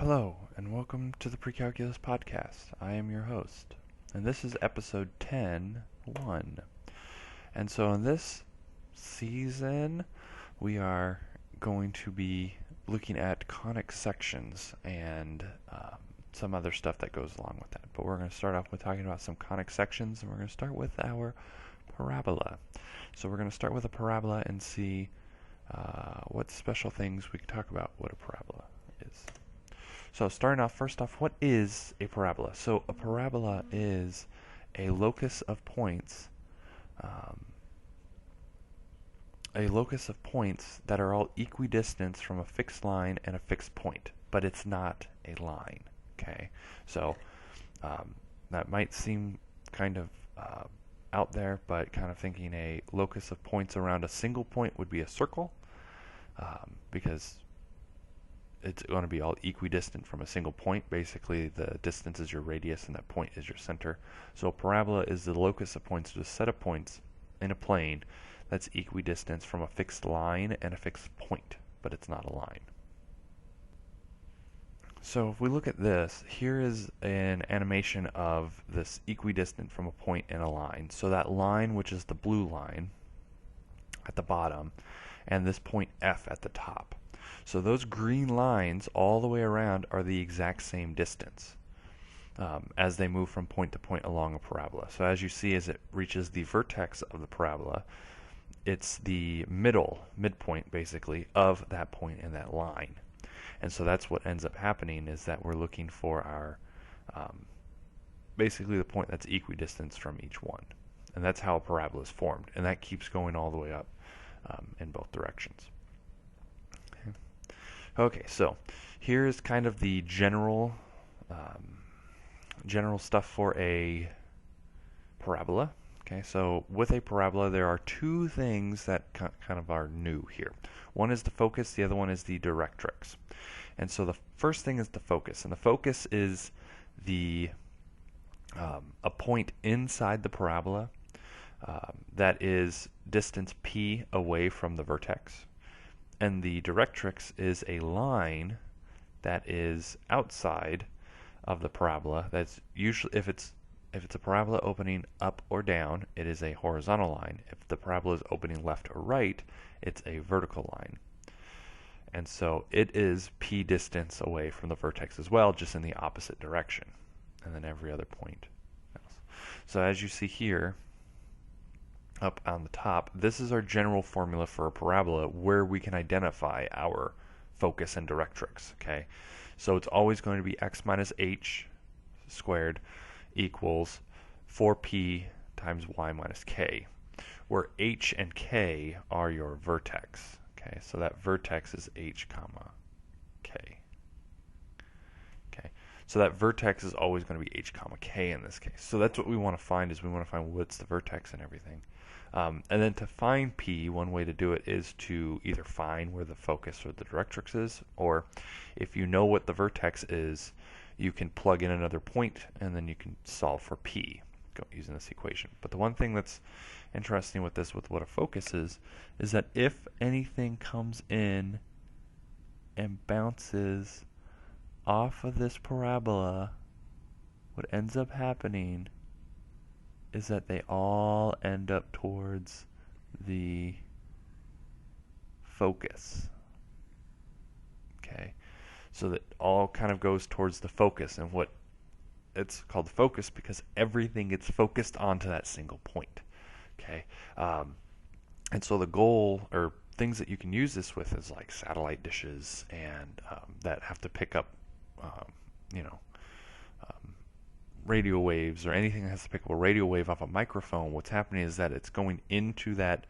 Hello, and welcome to the Precalculus Podcast. I am your host, and this is episode 10-1. And so in this season, we are going to be looking at conic sections and some other stuff that goes along with that. But we're going to start off with talking about some conic sections, and we're going to start with our parabola. So we're going to start with a parabola and see what special things we can talk about what a parabola is. So starting off, first off, what is a parabola? So a parabola is a locus of points, that are all equidistant from a fixed line and a fixed point, but it's not a line. Okay, so that might seem kind of out there, but kind of thinking a locus of points around a single point would be a circle, because it's going to be all equidistant from a single point. Basically, the distance is your radius and that point is your center. So a parabola is the locus of points, to a set of points in a plane that's equidistant from a fixed line and a fixed point, but it's not a line. So if we look at this, here is an animation of this equidistant from a point and a line. So that line, which is the blue line at the bottom, and this point F at the top. So those green lines all the way around are the exact same distance as they move from point to point along a parabola. So as you see, as it reaches the vertex of the parabola, it's the midpoint basically of that point and that line. And so that's what ends up happening, is that we're looking for our basically the point that's equidistant from each one. And that's how a parabola is formed, and that keeps going all the way up in both directions. Okay, so here's kind of the general stuff for a parabola. Okay, so with a parabola, there are two things that kind of are new here. One is the focus, the other one is the directrix. And so the first thing is the focus, and the focus is the a point inside the parabola that is distance p away from the vertex. And the directrix is a line that is outside of the parabola. That's usually, if it's a parabola opening up or down, it is a horizontal line. If the parabola is opening left or right, it's a vertical line. And so it is p distance away from the vertex as well, just in the opposite direction. And then every other point else. So as you see here, up on the top, this is our general formula for a parabola, where we can identify our focus and directrix. Okay, so it's always going to be x minus h squared equals 4p times y minus k, where h and k are your vertex. Okay, so that vertex is h comma k. Okay, so that vertex is always going to be h comma k in this case. So that's what we want to find, is we want to find what's the vertex and everything. And then to find p, one way to do it is to either find where the focus or the directrix is, or if you know what the vertex is, you can plug in another point and then you can solve for p using this equation. But the one thing that's interesting with this, with what a focus is that if anything comes in and bounces off of this parabola, what ends up happening is that they all end up towards the focus. Okay, so that all kind of goes towards the focus, and what it's called the focus because everything gets focused onto that single point. Okay, and so the goal, or things that you can use this with, is like satellite dishes and that have to pick up, radio waves, or anything that has to pick up a radio wave off a microphone. What's happening is that it's going into that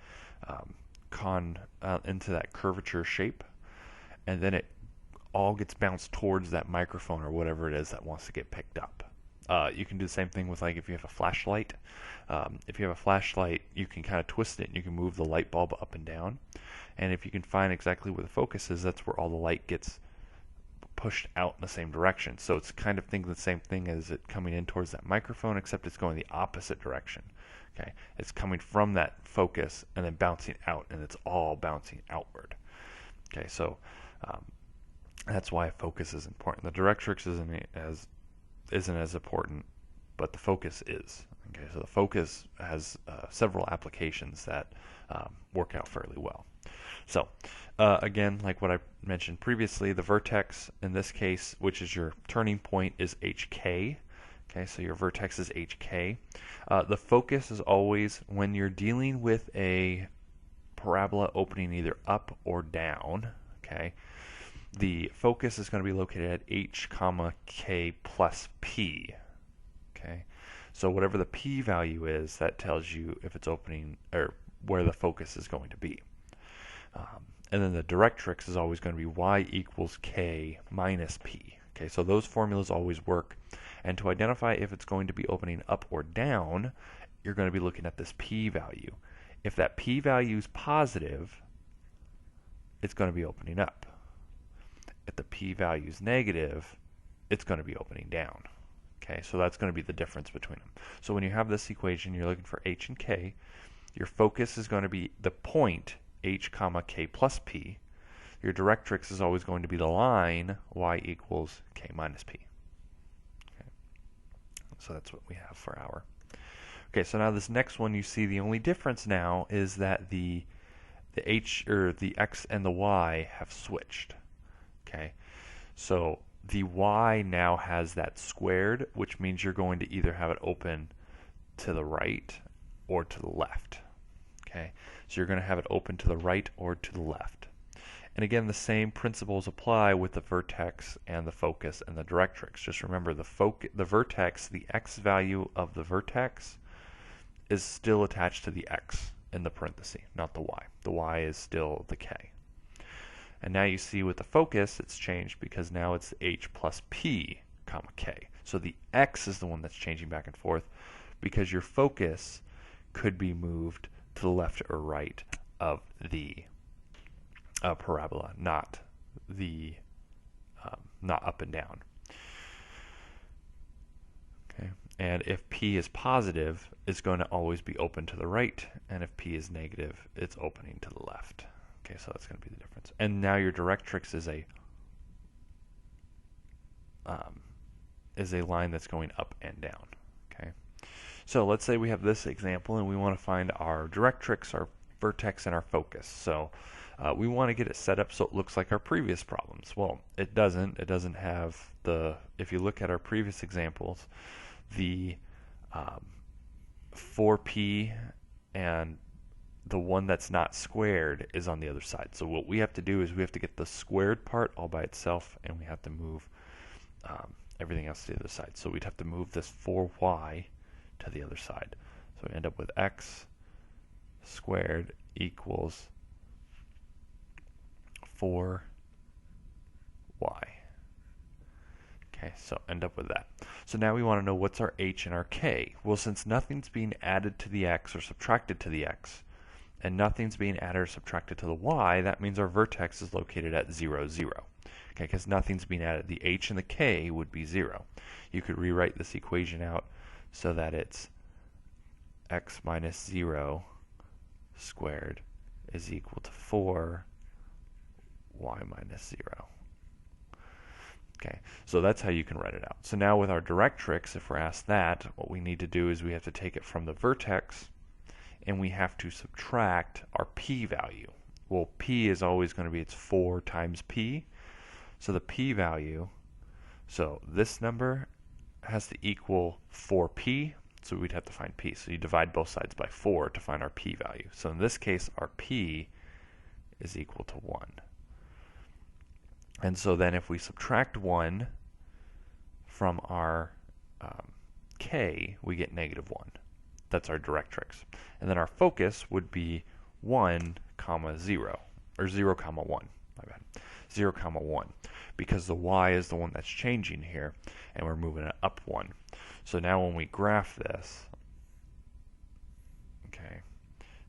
into that curvature shape, and then it all gets bounced towards that microphone or whatever it is that wants to get picked up. You can do the same thing with, like, if you have a flashlight. If you have a flashlight, you can kind of twist it and you can move the light bulb up and down. And if you can find exactly where the focus is, that's where all the light gets pushed out in the same direction. So it's kind of thinking the same thing as it coming in towards that microphone, except it's going the opposite direction. Okay, it's coming from that focus and then bouncing out, and it's all bouncing outward. Okay, so That's why focus is important. The directrix isn't as important, but the focus is. Okay, so the focus has several applications that work out fairly well. So again, like what I mentioned previously, the vertex in this case, which is your turning point, is HK. Okay, so your vertex is HK. The focus is always, when you're dealing with a parabola opening either up or down, okay, the focus is going to be located at h comma k plus p. Okay, so whatever the p value is, that tells you if it's opening or where the focus is going to be. And then the directrix is always going to be y equals k minus p. Okay, so those formulas always work. And to identify if it's going to be opening up or down, you're going to be looking at this p value. If that p value is positive, it's going to be opening up. If the p value is negative, it's going to be opening down. Okay, so that's going to be the difference between them. So when you have this equation, you're looking for h and k. Your focus is going to be the point h comma k plus p. Your directrix is always going to be the line y equals k minus p. Okay. So that's what we have for our. Okay, so now this next one, you see the only difference now is that the h or the x and the y have switched. Okay, so the y now has that squared, which means you're going to either have it open to the right or to the left. Okay, so you're going to have it open to the right or to the left. And again, the same principles apply with the vertex and the focus and the directrix. Just remember, the vertex, the x value of the vertex is still attached to the x in the parenthesis, not the y. The y is still the k. And now you see with the focus, it's changed because now it's h plus p comma k. So the x is the one that's changing back and forth because your focus could be moved to the left or right of the parabola, not up and down. Okay, and if p is positive, it's going to always be open to the right, and if p is negative, it's opening to the left. Okay, so that's going to be the difference. And now your directrix is a line that's going up and down. Okay, so let's say we have this example and we want to find our directrix, our vertex, and our focus. So we want to get it set up so it looks like our previous problems. Well, it doesn't. It doesn't have the. If you look at our previous examples, the 4p and the one that's not squared is on the other side. So what we have to do is we have to get the squared part all by itself, and we have to move everything else to the other side. So we'd have to move this 4y to the other side. So we end up with x squared equals 4y. Okay, so end up with that. So now we want to know what's our h and our k. Well, since nothing's being added to the x or subtracted to the x, and nothing's being added or subtracted to the y, that means our vertex is located at 0, 0. Okay, because nothing's being added. The h and the k would be 0. You could rewrite this equation out so that it's x minus 0 squared is equal to 4 y minus 0. Okay, so that's how you can write it out. So now with our directrix, if we're asked that, what we need to do is we have to take it from the vertex and we have to subtract our p value. Well, p is always going to be, it's 4 times p. So the p value, so this number has to equal 4p, so we'd have to find p. So you divide both sides by 4 to find our p value. So in this case, our p is equal to 1. And so then if we subtract 1 from our k, we get negative 1. That's our directrix. And then our focus would be 1 comma 0, or 0 comma 1, my bad. 0 comma 1, because the y is the one that's changing here, and we're moving it up 1. So now when we graph this, okay,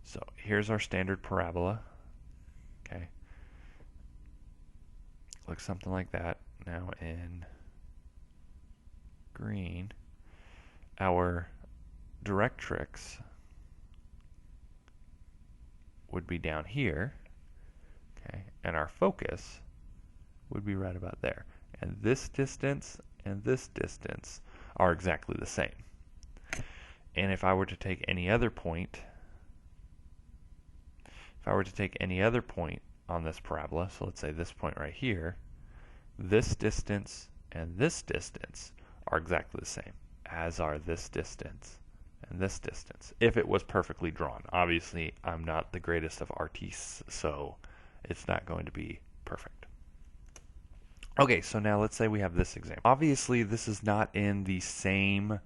so here's our standard parabola, okay, looks something like that. Now in green, our directrix would be down here, okay, and our focus would be right about there. And this distance are exactly the same. And if I were to take any other point, on this parabola, so let's say this point right here, this distance and this distance are exactly the same, as are this distance and this distance, if it was perfectly drawn. Obviously, I'm not the greatest of artistes, so it's not going to be perfect. Okay, so now let's say we have this example. Obviously, this is not in the same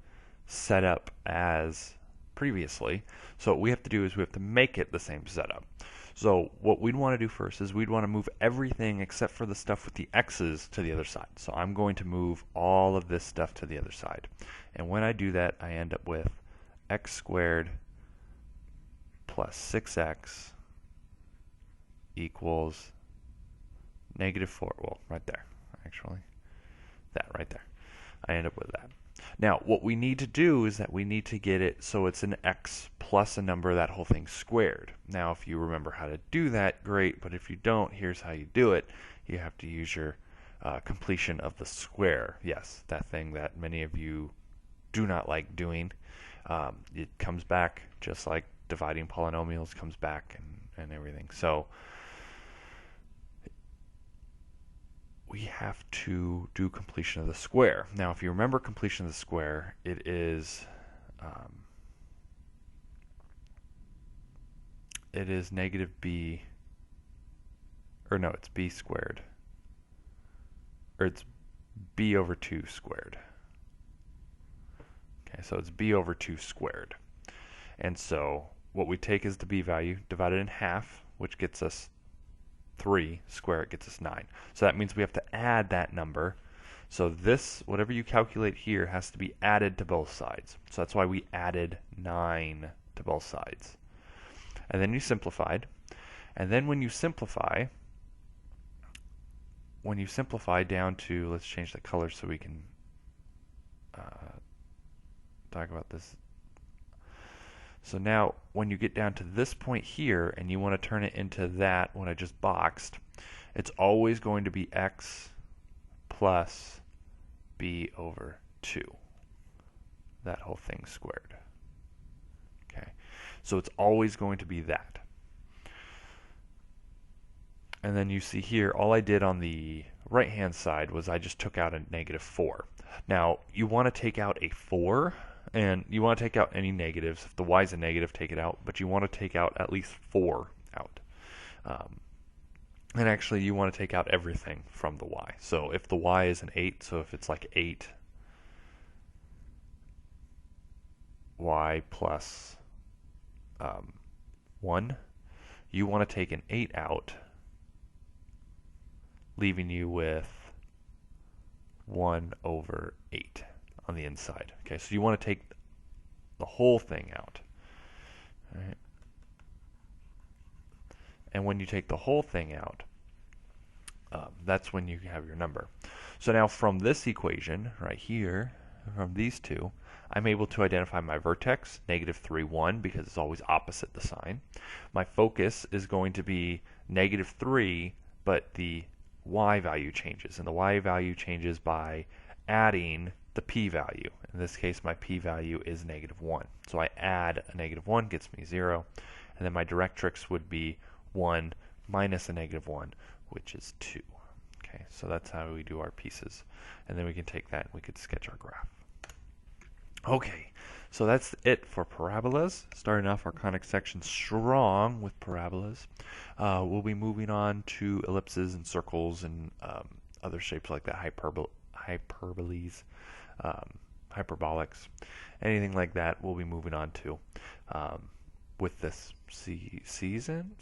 setup as previously, so what we have to do is we have to make it the same setup. So what we'd want to do first is we'd want to move everything except for the stuff with the x's to the other side. So I'm going to move all of this stuff to the other side. And when I do that, I end up with x squared plus 6x equals negative 4. Well, right there, actually. That right there. I end up with that. Now, what we need to do is that we need to get it so it's an x plus a number, that whole thing squared. Now, if you remember how to do that, great, but if you don't, here's how you do it. You have to use your completion of the square. Yes, that thing that many of you do not like doing. It comes back just like dividing polynomials comes back and everything. So we have to do completion of the square. Now, if you remember completion of the square, it is negative b, or no, it's b squared, or it's b over 2 squared. Okay, so it's b over 2 squared. And so what we take is the b value, divide it in half, which gets us 3, square it gets us 9. So that means we have to add that number. So this, whatever you calculate here, has to be added to both sides. So that's why we added 9 to both sides. And then you simplified. And then when you simplify down to, let's change the color so we can talk about this. So now, when you get down to this point here, and you want to turn it into that, what I just boxed, it's always going to be x plus b over 2. That whole thing squared. Okay, so it's always going to be that. And then you see here, all I did on the right-hand side was I just took out a negative 4. Now, you want to take out a 4, and you want to take out any negatives. If the y is a negative, take it out, but you want to take out at least 4 out. And actually, you want to take out everything from the y. So if the y is an 8, so if it's like 8 y plus 1, you want to take an 8 out, leaving you with 1 over 8 on the inside. Okay, so you want to take the whole thing out. All right. And when you take the whole thing out, that's when you have your number. So now from this equation right here, from these two, I'm able to identify my vertex, negative 3, 1, because it's always opposite the sign. My focus is going to be negative 3, but the y value changes. And the y value changes by adding the p-value. In this case, my p-value is negative 1. So I add a negative 1, gets me 0. And then my directrix would be 1 minus a negative 1, which is 2. Okay, so that's how we do our pieces. And then we can take that and we could sketch our graph. Okay, so that's it for parabolas. Starting off our conic section strong with parabolas. We'll be moving on to ellipses and circles and other shapes like that, hyperboles, hyperbolics, anything like that we'll be moving on to with this season.